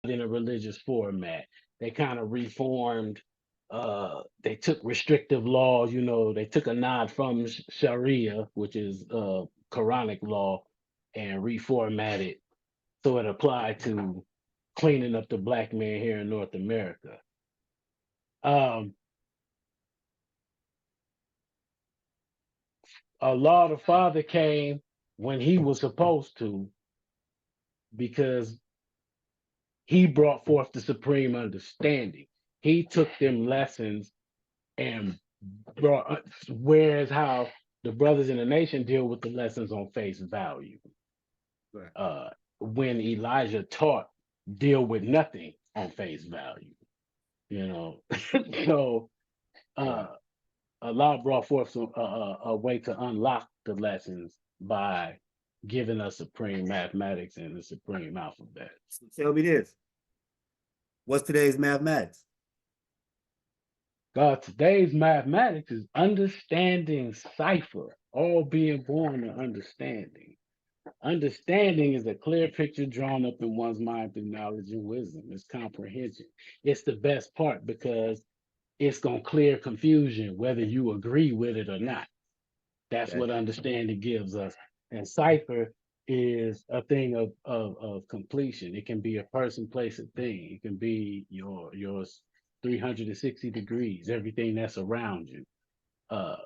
in a religious format. They kind of reformed. They took restrictive laws. They took a nod from Sharia, which is Quranic law, and reformatted so it applied to cleaning up the black man here in North America. Um, Allah the Father came when he was supposed to because he brought forth the supreme understanding. He took them lessons and brought, whereas how the brothers in the nation deal with the lessons on face value. Right. When Elijah taught, deal with nothing on face value, you know. So Right. uh, Allah brought forth a way to unlock the lessons by giving us supreme mathematics and the supreme alphabet. So tell me this. What's today's mathematics? God, today's mathematics is understanding cipher, all being born in understanding. Understanding is a clear picture drawn up in one's mind through knowledge and wisdom. It's comprehension. It's the best part because it's going to clear confusion, whether you agree with it or not. That's Okay. what understanding gives us. And cipher is a thing of completion. It can be a person, place, a thing. It can be your 360 degrees, everything that's around you. Uh,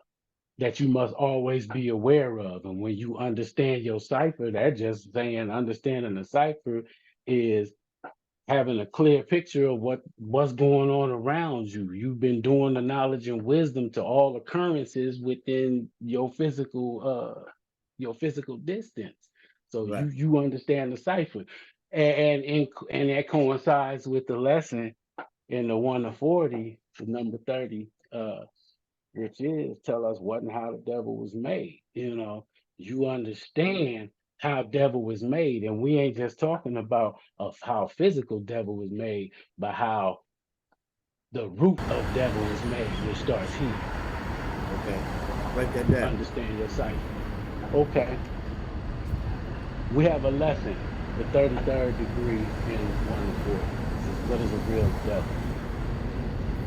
that you must always be aware of. And when you understand your cipher, that just saying understanding the cipher is having a clear picture of what's going on around you. You've been doing the knowledge and wisdom to all occurrences within your physical distance. So you Right. you understand the cipher. And that coincides with the lesson in the 1 to 40, the number 30, which is tell us what and how the devil was made. You understand how devil was made, and we ain't just talking about of how physical devil was made, but how the root of devil was made, which starts here. Okay. Break that down. Understand your cipher. Okay, we have a lesson, the 33rd degree in 1 to 40. This is what is a real devil.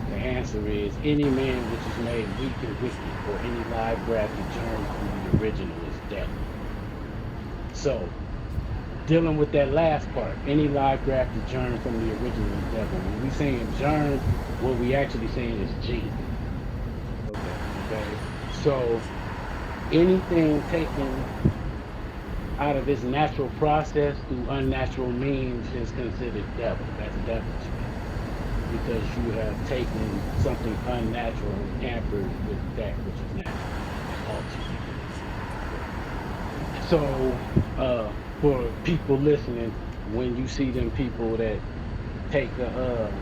The answer is any man which is made weak and wicked, or any live grafted germ from the original is devil. So, dealing with that last part, any live grafted germ from the original is devil. When we saying germ, what we actually saying is gene. Okay. Okay, so anything taken out of its natural process through unnatural means is considered devil. That's devil's because you have taken something unnatural and tampered with that which is natural, ultimately. So, for people listening, when you see them people that take a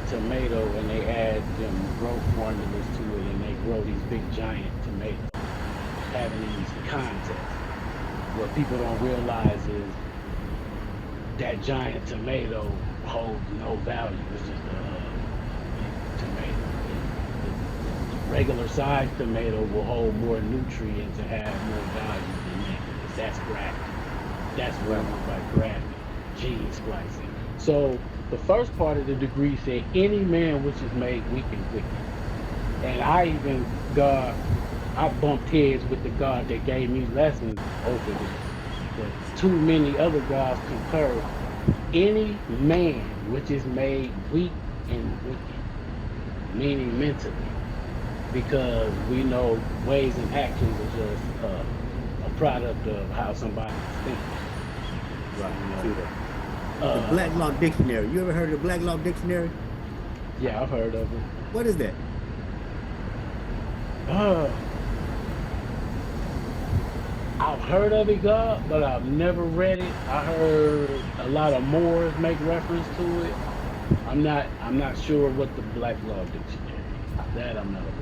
tomato and they add them growth formulas to it and they grow these big giant tomatoes, having these contests, what people don't realize is that giant tomato holds no value. It's just a tomato. The regular sized tomato will hold more nutrients and have more value than that. Because that's grafting. That's what I mean by grafting, gene splicing. So the first part of the degree said any man which is made weak and wicked. And I bumped heads with the God that gave me lessons over this. But too many other gods concur. Any man which is made weak and wicked, meaning mentally, because we know ways and actions are just a product of how somebody's thinking. Right. You know, True that. The uh, Black Law Dictionary. You ever heard of the Black Law Dictionary? yeah, I've heard of it. What is that? Uh, I've heard of it, God, but I've never read it. I heard a lot of Moors make reference to it. I'm not sure what the Black Law Dictionary is. That I'm not aware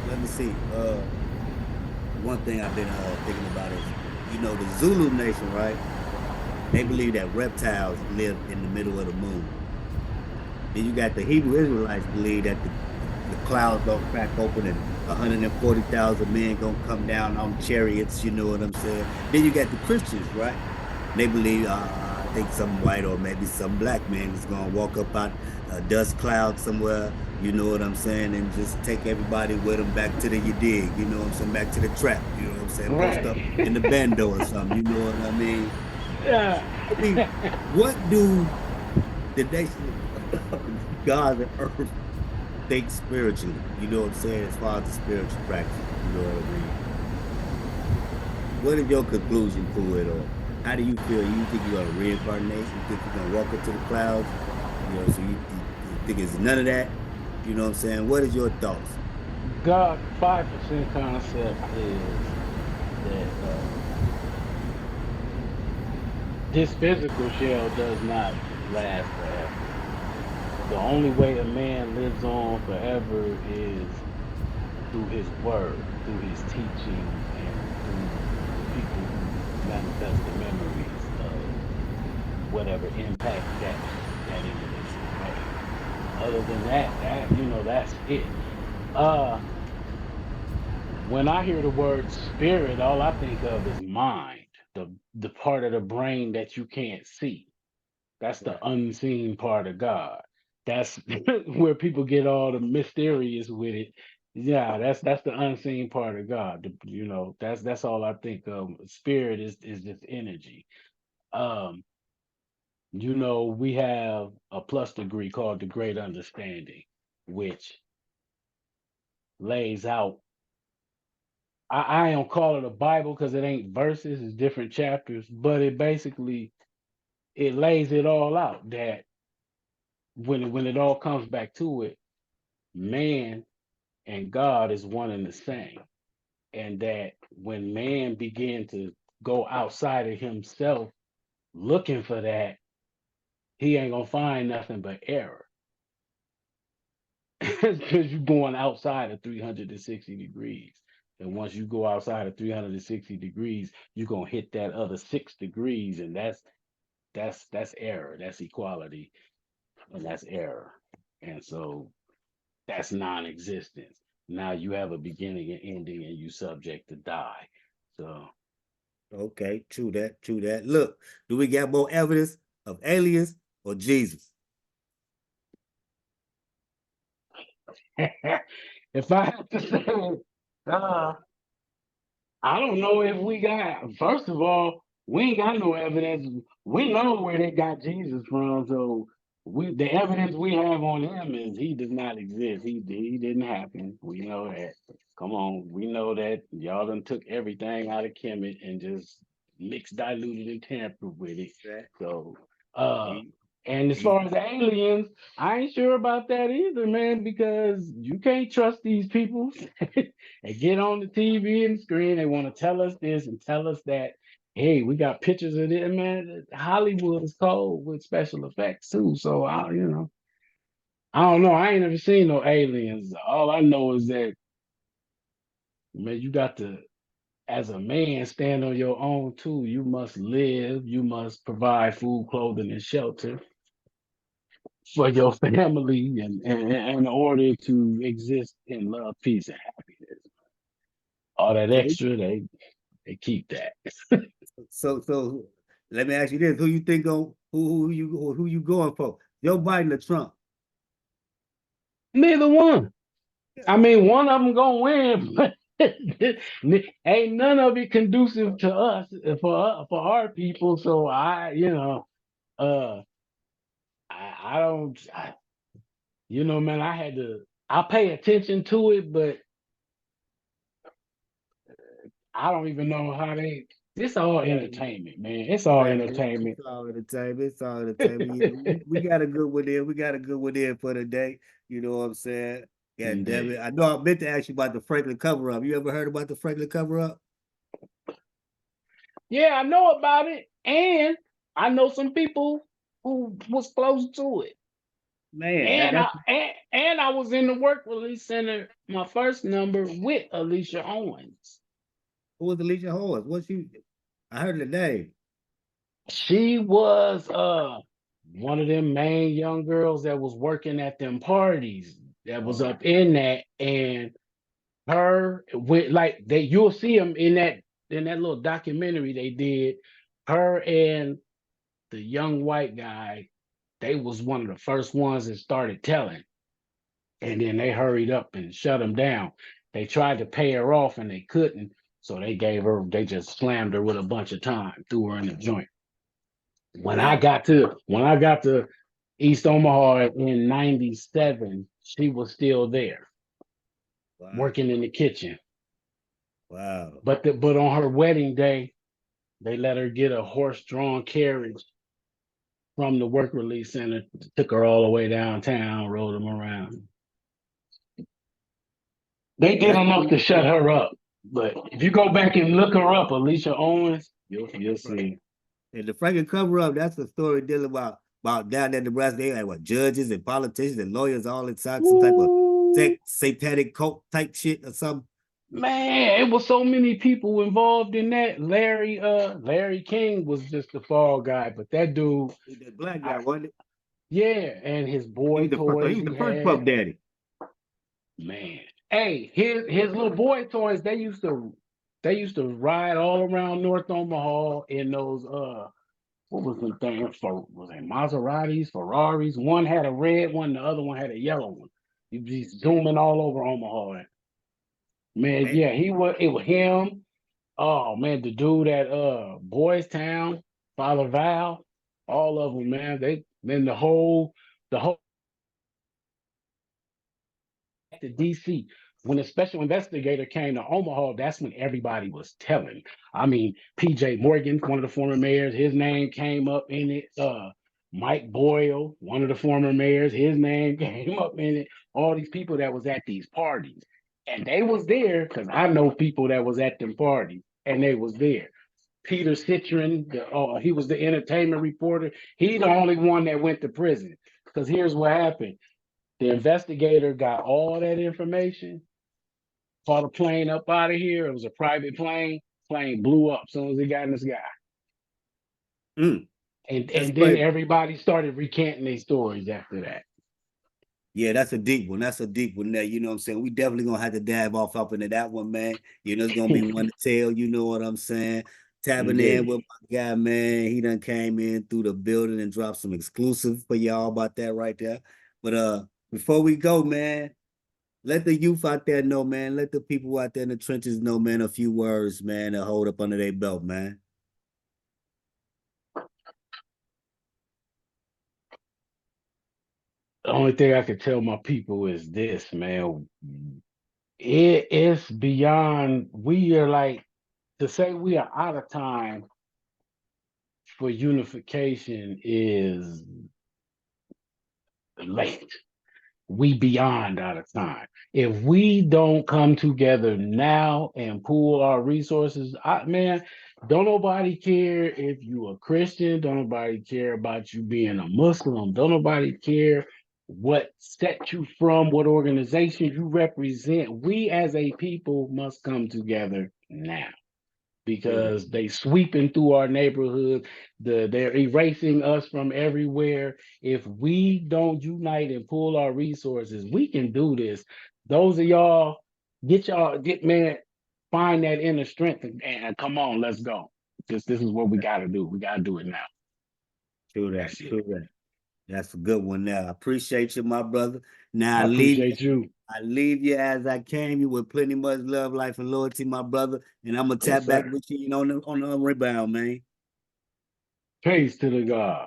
Let me see. One thing I've been thinking about is, the Zulu nation, right? They believe that reptiles live in the middle of the moon. Then you got the Hebrew Israelites believe that the clouds gonna crack open and 140,000 men gonna come down on chariots. You know what I'm saying? Then you got the Christians, right? They believe, I think some white or maybe some black man is gonna walk up out a dust cloud somewhere. You know what I'm saying? And just take everybody with them back to the you dig. You know what I'm saying? Back to the trap. You know what I'm saying? Post up in the Right. bando or something. You know what I mean? Yeah. I mean, what do the nation of God and earth think spiritually? You know what I'm saying? As far as the spiritual practices, you know what I mean? What is your conclusion to it, or how do you feel? You think you're gonna reincarnate? You think you're gonna walk up to the clouds? You know, so you think it's none of that? You know what I'm saying? What is your thoughts? God 5% concept is that this physical shell does not last forever. The only way a man lives on forever is through his word, through his teachings, and through the people who manifest the memories of whatever impact that individual made. Other than that, that's it. Uh when I hear the word spirit, all I think of is mind, the part of the brain that you can't see. That's the Right. unseen part of God. That's where people get all the mysterious with it. Yeah, that's the unseen part of God. That's all I think of. Spirit is just energy. Um, we have a plus degree called the Great Understanding, which lays out. I don't call it a Bible because it ain't verses, it's different chapters, but it lays it all out that when it all comes back to it, man and God is one and the same. And that when man began to go outside of himself looking for that, he ain't gonna find nothing but error. Because you're going outside of 360 degrees. And once you go outside of 360 degrees, you're gonna hit that other 6 degrees, and that's error, that's equality, and that's error. And so that's non-existence. Now you have a beginning and ending, and you subject to die. So Okay, true that, true that. Look, do we got more evidence of aliens or Jesus? if I have to say, uh, I don't know if we got. First of all, we ain't got no evidence. We know where they got Jesus from, so the evidence we have on him is he does not exist. He didn't happen. We know that. Come on, we know that y'all done took everything out of Kemet and just mixed, diluted, and tampered with it. That So, uh, he and as he far as the aliens, I ain't sure about that either, man, because you can't trust these people. They get on the TV and screen. They want to tell us this and tell us that. Hey, we got pictures of it, man. Hollywood is cold with special effects too. So I don't know. I ain't never seen no aliens. All I know is that, man, you got to, as a man, stand on your own too. You must live. You must provide food, clothing, and shelter for your family, and in order to exist in love, peace, and happiness. All that so extra, they keep that. so let me ask you this: who you think on who you going for? Joe Biden or Trump? Neither one. I mean, one of them gonna win, but ain't none of it conducive to us for our people. So uh, I don't, man. I pay attention to it, but I don't even know how they. It's all Man, entertainment, man. It's all man, it's entertainment. all entertainment. It's all entertainment. You know, we got a good one there. We got a good one there for the day. You know what I'm saying? Yeah, damn it. Indeed. I know I meant to ask you about the Franklin cover up. You ever heard about the Franklin cover up? Yeah, I know about it, and I know some people who was close to it. Man, And that's I was in the work release center my first number with Alicia Owens. who was Alicia Horse? What she I heard the name. She was one of them main young girls that was working at them parties that was up in that, and her with like they you'll see them in that little documentary they did. Her and the young white guy, they was one of the first ones that started telling, and then they hurried up and shut him down. They tried to pay her off and they couldn't, so they just slammed her with a bunch of time, threw her in the joint. Wow. When I got to East Omaha in '97, she was still there Wow. working in the kitchen. Wow. But on her wedding day, they let her get a horse-drawn carriage from the work release center, took her all the way downtown, rode them around. They did That's enough to shut her up. But if you go back and look her up, Alicia Owens, you'll right. see. And the Franklin cover-up, that's a story dealing about down there in Nebraska. They had what judges and politicians and lawyers all inside some type of Woo, satanic cult type shit or something. man, it was so many people involved in that. Larry King was just the fall guy, but that dude, That black guy, I, wasn't it? yeah, and his He boy was the first. He toys was the he first had, Puff Daddy. man. Hey, his little boy toys, they used to ride all around North Omaha in those what was the thing for was it Maseratis, Ferraris? One had a red one, the other one had a yellow one. You'd be zooming all over Omaha. Man, Man, yeah, it was him. Oh man, the dude at Boys Town, Father Val, all of them, man. They then the whole to DC. When the special investigator came to Omaha, that's when everybody was telling. I mean, PJ Morgan, one of the former mayors, his name came up in it. Mike Boyle, one of the former mayors, his name came up in it. All these people that was at these parties. And they was there because I know people that was at them parties and they was there. Peter Citron, he was the entertainment reporter. He the only one that went to prison. Because here's what happened. The investigator got all that information, fought a plane up out of here. It was a private plane. Plane blew up as soon as it got in the sky. mm, And that's and then crazy. everybody started recanting their stories after that. Yeah, that's a deep one. That's a deep one there. You know what I'm saying? We definitely gonna have to dive off up into that one, man. You know, it's gonna be one to tell, you know what I'm saying? Tapping in Indeed. with my guy, man. He done came in through the building and dropped some exclusive for y'all about that right there. But before we go, man, let the youth out there know, man. Let the people out there in the trenches know, man, a few words, man, to hold up under their belt, man. The only thing I could tell my people is this, man. It is beyond, we are like, to say we are out of time for unification is late. We beyond out of time. If we don't come together now and pool our resources, man, don't nobody care if you a Christian. Don't nobody care about you being a Muslim. Don't nobody care what set you from, what organization you represent. We as a people must come together now True that. because they sweeping through our neighborhood. They're erasing us from everywhere. If we don't unite and pull our resources, we can do this. Those of y'all, get man, find that inner strength and come on, let's go. This is what we got to do. We got to do it now. True that. That's it. True that. That's a good one now. I appreciate you, my brother. Now I appreciate you. I leave you as I came you with plenty much love, life, and loyalty, my brother. And I'm gonna Yes, tap back sir. with you, on the rebound, man. Praise to the God.